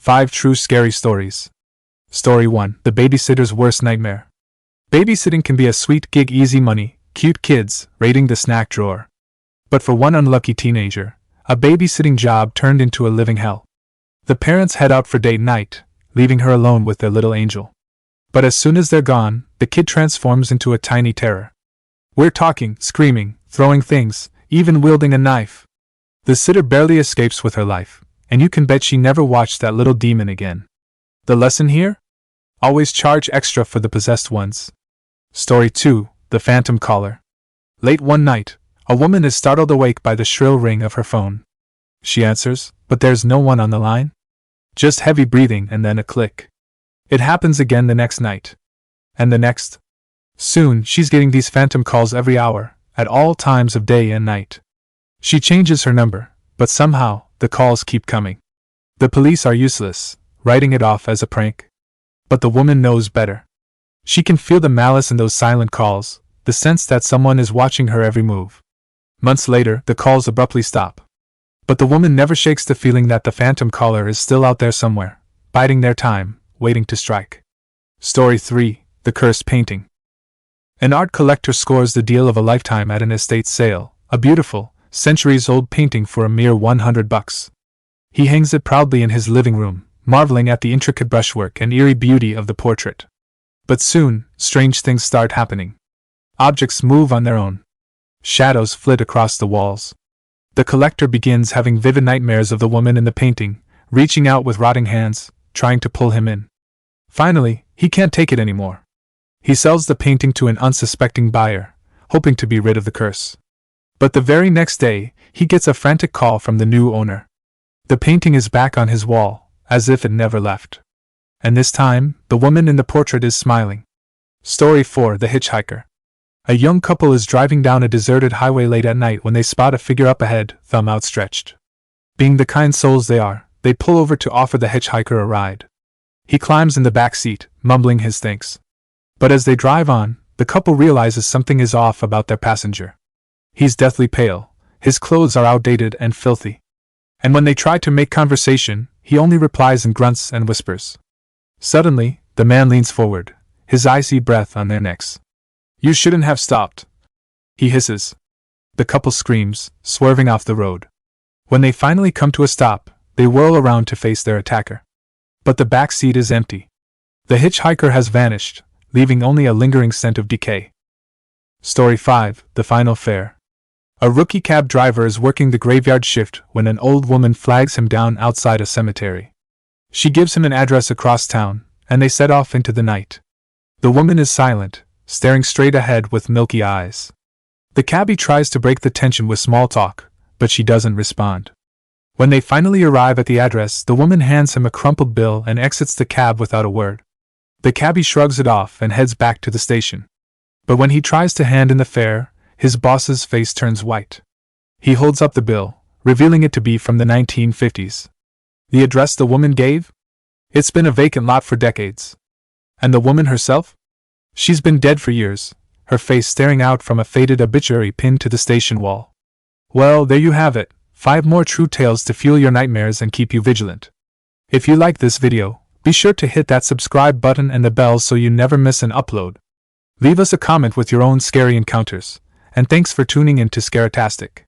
5 True Scary Stories. Story 1. The Babysitter's Worst Nightmare. Babysitting can be a sweet gig, easy money, cute kids, raiding the snack drawer. But for one unlucky teenager, a babysitting job turned into a living hell. The parents head out for date night, leaving her alone with their little angel. But as soon as they're gone, the kid transforms into a tiny terror. We're talking, screaming, throwing things, even wielding a knife. The sitter barely escapes with her life, and you can bet she never watched that little demon again. The lesson here? Always charge extra for the possessed ones. Story 2. The Phantom Caller. Late one night, a woman is startled awake by the shrill ring of her phone. She answers, but there's no one on the line. Just heavy breathing and then a click. It happens again the next night. And the next. Soon, she's getting these phantom calls every hour, at all times of day and night. She changes her number, but somehow, the calls keep coming. The police are useless, writing it off as a prank. But the woman knows better. She can feel the malice in those silent calls, the sense that someone is watching her every move. Months later, the calls abruptly stop. But the woman never shakes the feeling that the phantom caller is still out there somewhere, biding their time, waiting to strike. Story 3. The Cursed Painting. An art collector scores the deal of a lifetime at an estate sale, a beautiful, centuries-old painting for a mere $100. He hangs it proudly in his living room, marveling at the intricate brushwork and eerie beauty of the portrait. But soon, strange things start happening. Objects move on their own. Shadows flit across the walls. The collector begins having vivid nightmares of the woman in the painting, reaching out with rotting hands, trying to pull him in. Finally, he can't take it anymore. He sells the painting to an unsuspecting buyer, hoping to be rid of the curse. But the very next day, he gets a frantic call from the new owner. The painting is back on his wall, as if it never left. And this time, the woman in the portrait is smiling. Story 4. The Hitchhiker. A young couple is driving down a deserted highway late at night when they spot a figure up ahead, thumb outstretched. Being the kind souls they are, they pull over to offer the hitchhiker a ride. He climbs in the back seat, mumbling his thanks. But as they drive on, the couple realizes something is off about their passenger. He's deathly pale, his clothes are outdated and filthy. And when they try to make conversation, he only replies in grunts and whispers. Suddenly, the man leans forward, his icy breath on their necks. "You shouldn't have stopped," he hisses. The couple screams, swerving off the road. When they finally come to a stop, they whirl around to face their attacker. But the back seat is empty. The hitchhiker has vanished, leaving only a lingering scent of decay. Story 5. The Final Fare. A rookie cab driver is working the graveyard shift when an old woman flags him down outside a cemetery. She gives him an address across town, and they set off into the night. The woman is silent, staring straight ahead with milky eyes. The cabbie tries to break the tension with small talk, but she doesn't respond. When they finally arrive at the address, the woman hands him a crumpled bill and exits the cab without a word. The cabbie shrugs it off and heads back to the station. But when he tries to hand in the fare, his boss's face turns white. He holds up the bill, revealing it to be from the 1950s. The address the woman gave? It's been a vacant lot for decades. And the woman herself? She's been dead for years, her face staring out from a faded obituary pinned to the station wall. Well, there you have it, 5 more true tales to fuel your nightmares and keep you vigilant. If you like this video, be sure to hit that subscribe button and the bell so you never miss an upload. Leave us a comment with your own scary encounters, and thanks for tuning in to Scaratastic.